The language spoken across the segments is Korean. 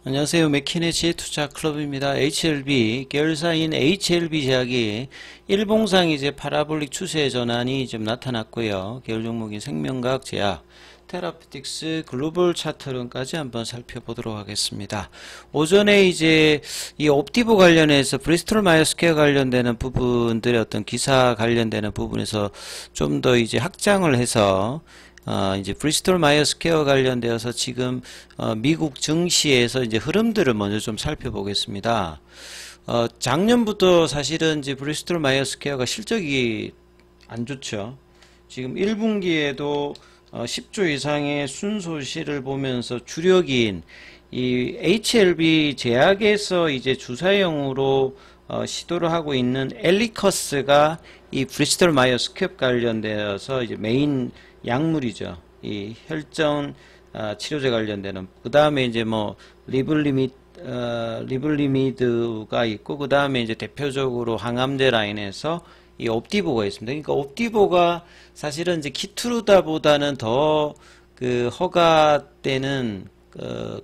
안녕하세요. 맥키네지의 투자클럽입니다. HLB, 계열사인 HLB 제약이 일봉상 이제 파라볼릭 추세 전환이 좀 나타났고요. 계열 종목인 생명과학 제약, 테라피틱스, 글로벌 차트론까지 한번 살펴보도록 하겠습니다. 오전에 이제 이 옵티보 관련해서 브리스톨 마이어스퀘어 관련되는 부분들의 어떤 기사 관련되는 부분에서 좀 더 이제 확장을 해서 이제 브리스톨 마이어스퀘어 관련되어서 지금 미국 증시에서 이제 흐름들을 먼저 좀 살펴보겠습니다. 작년부터 사실은 이제 브리스톨 마이어스퀘어가 실적이 안 좋죠. 지금 1분기에도 10조 이상의 순손실을 보면서 주력인 이 HLB 제약에서 이제 주사용으로 시도를 하고 있는 엘리커스가 이 브리스톨 마이어스퀘어 관련되어서 이제 메인 약물이죠. 이 혈전 치료제 관련되는. 그 다음에 이제 뭐 리블리미드가 있고, 그 다음에 이제 대표적으로 항암제 라인에서 이 옵디보가 있습니다. 그러니까 옵디보가 사실은 이제 키투르다보다는 더 그 허가되는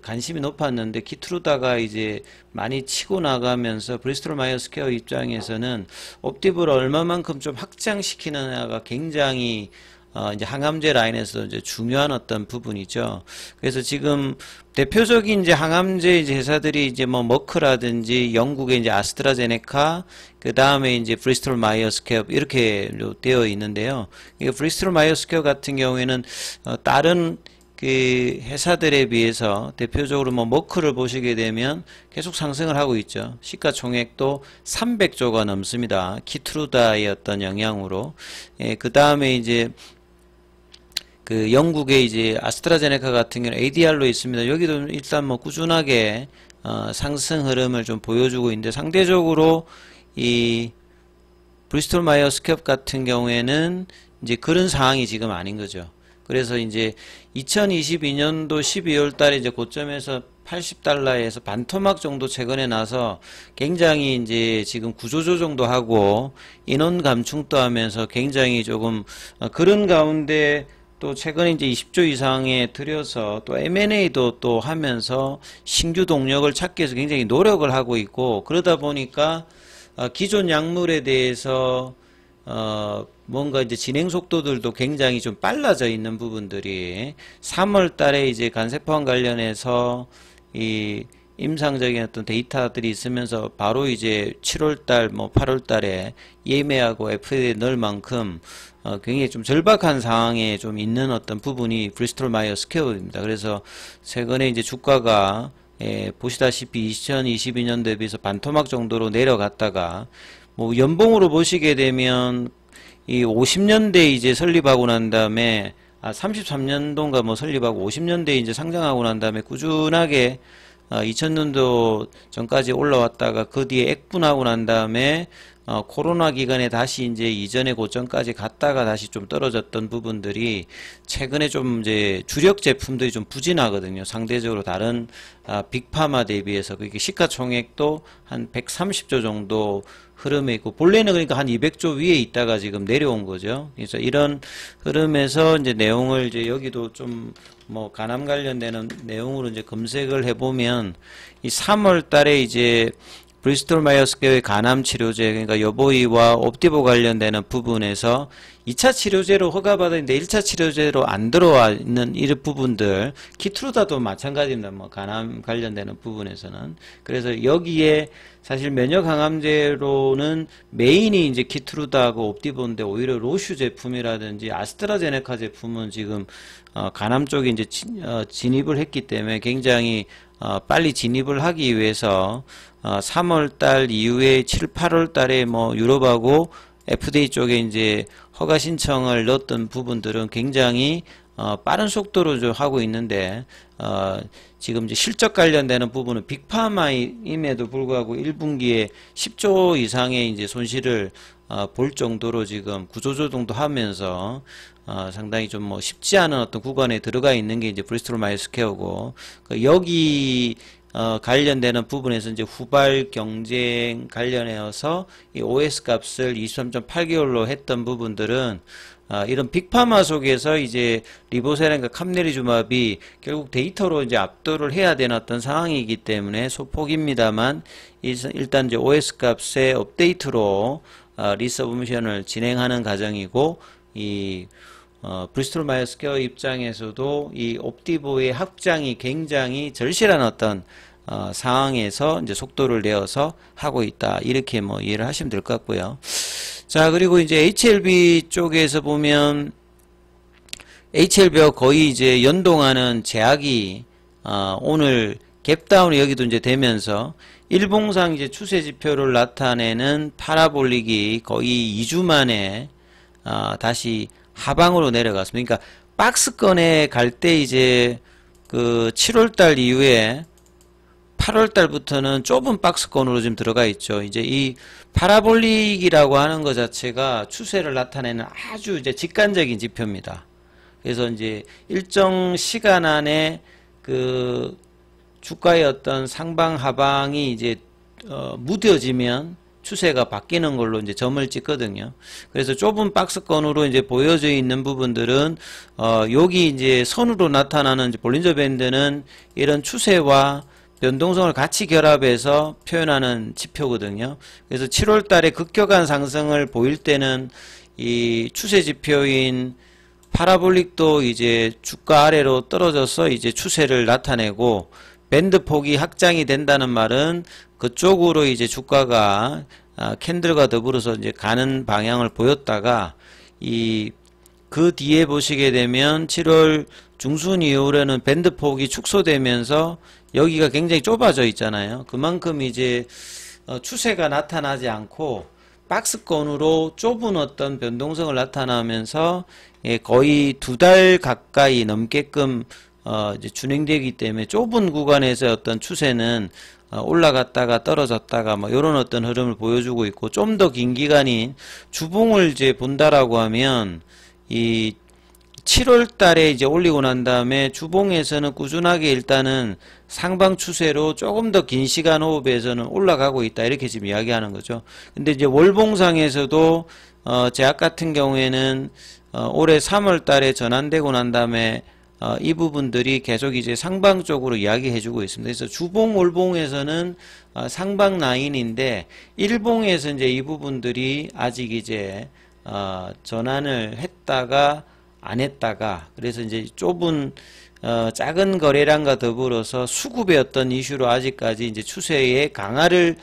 관심이 높았는데, 키투르다가 이제 많이 치고 나가면서 브리스톨 마이어스퀘어 입장에서는 옵디보를 얼마만큼 좀 확장시키느냐가 굉장히 이제 항암제 라인에서 이제 중요한 어떤 부분이죠. 그래서 지금 대표적인 이제 항암제 이제 회사들이 이제 뭐 머크라든지 영국의 이제 아스트라제네카, 그 다음에 이제 브리스톨 마이어스퀘어 이렇게 되어 있는데요. 이게 브리스톨 마이어스퀘어 같은 경우에는 다른 그 회사들에 비해서 대표적으로 뭐 머크를 보시게 되면 계속 상승을 하고 있죠. 시가총액도 300조가 넘습니다. 키트루다의 어떤 영향으로. 그 다음에 이제 그 영국의 이제 아스트라제네카 같은 경우는 ADR로 있습니다. 여기도 일단 뭐 꾸준하게 상승 흐름을 좀 보여주고 있는데, 상대적으로 이 브리스톨 마이어스퀘어 같은 경우에는 이제 그런 상황이 지금 아닌 거죠. 그래서 이제 2022년도 12월 달에 이제 고점에서 80달러에서 반토막 정도 최근에 나서 굉장히 이제 지금 구조조정도 하고 인원 감축도 하면서 굉장히 조금 그런 가운데 또 최근에 이제 20조 이상에 들여서 또 M&A도 또 하면서 신규 동력을 찾기 위해서 굉장히 노력을 하고 있고, 그러다 보니까 기존 약물에 대해서 뭔가 이제 진행 속도들도 굉장히 좀 빨라져 있는 부분들이 3월 달에 이제 간세포암 관련해서 이 임상적인 어떤 데이터들이 있으면서 바로 이제 7월 달, 뭐 8월 달에 EMA하고 FDA에 넣을 만큼 굉장히 좀 절박한 상황에 좀 있는 어떤 부분이 브리스톨 마이어스퀘어입니다. 그래서 최근에 이제 주가가 보시다시피 2022년 대비해서 반토막 정도로 내려갔다가 뭐 연봉으로 보시게 되면 이 50년대 이제 설립하고 난 다음에 33년도인가 뭐 설립하고 50년대 이제 상장하고 난 다음에 꾸준하게 2000년도 전까지 올라왔다가 그 뒤에 액분하고 난 다음에 코로나 기간에 다시 이제 이전의 고점까지 갔다가 다시 좀 떨어졌던 부분들이 최근에 좀 이제 주력 제품들이 좀 부진하거든요. 상대적으로 다른 빅파마 대비해서. 그게 시가총액도 한 130조 정도 흐름에 있고, 본래는 그러니까 한 200조 위에 있다가 지금 내려온 거죠. 그래서 이런 흐름에서 이제 내용을 이제 여기도 좀 뭐 간암 관련되는 내용으로 이제 검색을 해보면 이 3월 달에 이제 브리스톨 마이어스퀘어의 간암 치료제, 그러니까 여보이와 옵디보 관련되는 부분에서 2차 치료제로 허가받았는데 1차 치료제로 안 들어와 있는 이런 부분들, 키트루다도 마찬가지입니다. 뭐 간암 관련되는 부분에서는. 그래서 여기에 사실 면역 항암제로는 메인이 이제 키트루다하고 옵디보인데, 오히려 로슈 제품이라든지 아스트라제네카 제품은 지금 간암 쪽에 이제 진입을 했기 때문에 굉장히 빨리 진입을 하기 위해서 3월 달 이후에 7, 8월 달에 뭐 유럽하고 FDA 쪽에 이제 허가 신청을 넣었던 부분들은 굉장히 빠른 속도로 좀 하고 있는데, 지금 이제 실적 관련되는 부분은 빅파마임에도 불구하고 1분기에 10조 이상의 이제 손실을 볼 정도로 지금 구조조정도 하면서 상당히 좀 뭐 쉽지 않은 어떤 구간에 들어가 있는 게 이제 브리스톨 마이어스퀘어고, 여기 관련되는 부분에서 이제 후발 경쟁 관련해서 이 OS 값을 23.8개월로 했던 부분들은 이런 빅파마 속에서 이제 리보세란과 캄네리주맙이 결국 데이터로 이제 압도를 해야 되는 어떤 상황이기 때문에 소폭입니다만 일단 이제 OS 값의 업데이트로 리서브미션을 진행하는 과정이고 이 브리스톨 마이어스 스퀘어 입장에서도 이 옵티보의 확장이 굉장히 절실한 어떤 상황에서 이제 속도를 내어서 하고 있다. 이렇게 뭐 이해를 하시면 될 것 같고요. 자, 그리고 이제 HLB 쪽에서 보면 HLB와 거의 이제 연동하는 제약이 오늘 갭다운이 여기도 이제 되면서 일봉상 이제 추세 지표를 나타내는 파라볼릭이 거의 2주 만에 다시 하방으로 내려갔습니다. 그러니까 박스권에 갈 때 이제 그 7월달 이후에 8월달부터는 좁은 박스권으로 지금 들어가 있죠. 이제 이 파라볼릭이라고 하는 것 자체가 추세를 나타내는 아주 이제 직관적인 지표입니다. 그래서 이제 일정 시간 안에 그 주가의 어떤 상방 하방이 이제 무뎌지면 추세가 바뀌는 걸로 이제 점을 찍거든요. 그래서 좁은 박스권으로 이제 보여져 있는 부분들은 여기 이제 선으로 나타나는 이제 볼린저 밴드는 이런 추세와 변동성을 같이 결합해서 표현하는 지표거든요. 그래서 7월 달에 급격한 상승을 보일 때는 이 추세 지표인 파라볼릭도 이제 주가 아래로 떨어져서 이제 추세를 나타내고 밴드 폭이 확장이 된다는 말은 그쪽으로 이제 주가가 캔들과 더불어서 이제 가는 방향을 보였다가 그 뒤에 보시게 되면 7월 중순 이후로는 밴드 폭이 축소되면서 여기가 굉장히 좁아져 있잖아요. 그만큼 이제 추세가 나타나지 않고 박스권으로 좁은 어떤 변동성을 나타나면서 거의 2달 가까이 넘게끔 이제 진행되기 때문에 좁은 구간에서 어떤 추세는 올라갔다가 떨어졌다가 뭐 이런 어떤 흐름을 보여주고 있고, 좀 더 긴 기간인 주봉을 이제 본다라고 하면 이 7월 달에 이제 올리고 난 다음에 주봉에서는 꾸준하게 일단은 상방 추세로 조금 더 긴 시간 호흡에서는 올라가고 있다, 이렇게 지금 이야기하는 거죠. 근데 이제 월봉상에서도 제약 같은 경우에는 올해 3월 달에 전환되고 난 다음에 이 부분들이 계속 이제 상방 쪽으로 이야기해 주고 있습니다. 그래서 주봉, 월봉에서는 상방 라인인데 일봉에서 이제 이 부분들이 아직 이제 전환을 했다가 안 했다가, 그래서 이제 좁은 작은 거래량과 더불어서 수급의 어떤 이슈로 아직까지 이제 추세의 강화를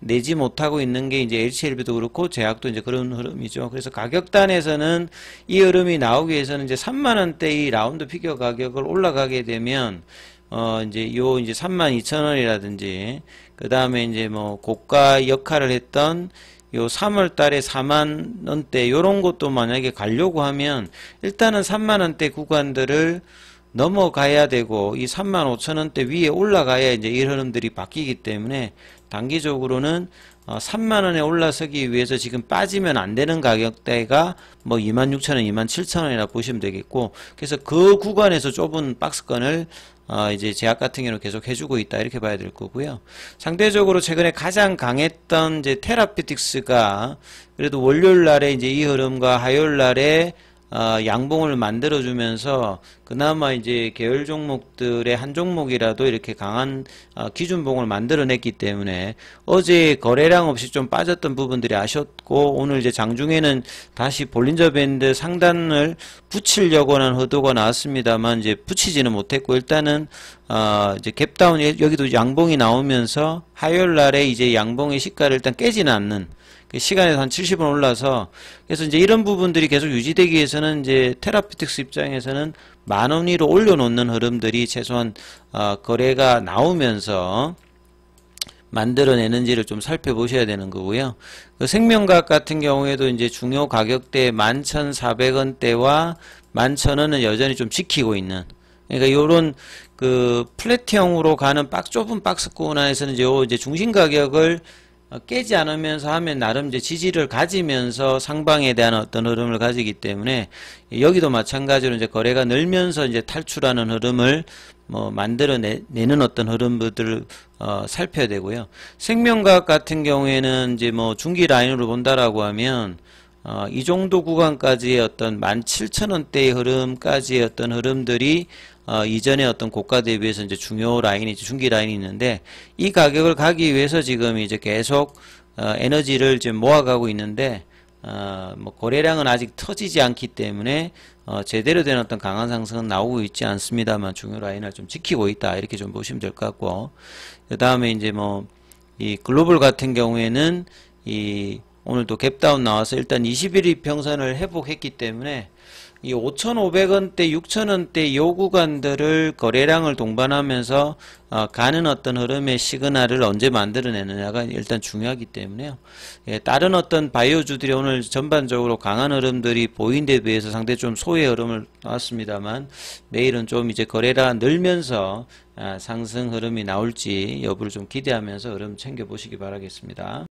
내지 못하고 있는 게 이제 HLB도 그렇고 제약도 이제 그런 흐름이죠. 그래서 가격단에서는 이 흐름이 나오기 위해서는 이제 3만원대 이 라운드 피겨 가격을 올라가게 되면 이제 요 이제 32,000원이라든지 그 다음에 이제 뭐 고가 역할을 했던 요 3월 달에 4만원대 요런 것도 만약에 가려고 하면 일단은 3만원대 구간들을 넘어가야 되고 이 35,000원대 위에 올라가야 이제 이 흐름들이 바뀌기 때문에 단기적으로는 3만원에 올라서기 위해서 지금 빠지면 안 되는 가격대가 뭐 26,000원, 27,000원이라 보시면 되겠고, 그래서 그 구간에서 좁은 박스권을 이제 제약 같은 경우는 계속 해주고 있다, 이렇게 봐야 될 거고요. 상대적으로 최근에 가장 강했던 이제 테라피틱스가 그래도 월요일 날에 이제 이 흐름과 화요일 날에 양봉을 만들어주면서 그나마 이제 계열 종목들의 한 종목이라도 이렇게 강한 기준봉을 만들어냈기 때문에 어제 거래량 없이 좀 빠졌던 부분들이 아쉬웠고, 오늘 이제 장중에는 다시 볼린저 밴드 상단을 붙이려고 하는 의도가 나왔습니다만 이제 붙이지는 못했고, 일단은 이제 갭다운 여기도 양봉이 나오면서 화요일 날에 이제 양봉의 시가를 일단 깨지는 않는 시간에서 한 70원 올라서, 그래서 이제 이런 부분들이 계속 유지되기 위해서는 이제 테라피틱스 입장에서는 만원 위로 올려놓는 흐름들이 최소한 거래가 나오면서 만들어내는지를 좀 살펴보셔야 되는 거고요. 그 생명과학 같은 경우에도 이제 중요 가격대 11,400원대와 11,000원은 여전히 좀 지키고 있는, 그러니까 요런 그 플랫형으로 가는 좁은 박스권 안에서는 이제 중심 가격을 깨지 않으면서 하면 나름 이제 지지를 가지면서 상방에 대한 어떤 흐름을 가지기 때문에 여기도 마찬가지로 이제 거래가 늘면서 이제 탈출하는 흐름을 뭐 만들어내는 어떤 흐름들을 살펴야 되고요. 생명과학 같은 경우에는 이제 뭐 중기 라인으로 본다라고 하면 이 정도 구간까지의 어떤 17,000원대의 흐름까지의 어떤 흐름들이 이전에 어떤 고가 대비해서 이제 중요 라인이 중기 라인이 있는데 이 가격을 가기 위해서 지금 이제 계속 에너지를 지금 모아가고 있는데 뭐 거래량은 아직 터지지 않기 때문에 제대로 된 어떤 강한 상승은 나오고 있지 않습니다만 중요 라인을 좀 지키고 있다 이렇게 좀 보시면 될 것 같고 그 다음에 이제 뭐 이 글로벌 같은 경우에는 이 오늘도 갭다운 나와서 일단 21일 평선을 회복했기 때문에 이 5,500원대, 6,000원대 요 구간들을 거래량을 동반하면서 가는 어떤 흐름의 시그널을 언제 만들어내느냐가 일단 중요하기 때문에요. 예, 다른 어떤 바이오주들이 오늘 전반적으로 강한 흐름들이 보인 데 비해서 상당히 좀 소의 흐름을 나왔습니다만 내일은 좀 이제 거래량 늘면서 상승 흐름이 나올지 여부를 좀 기대하면서 흐름 챙겨보시기 바라겠습니다.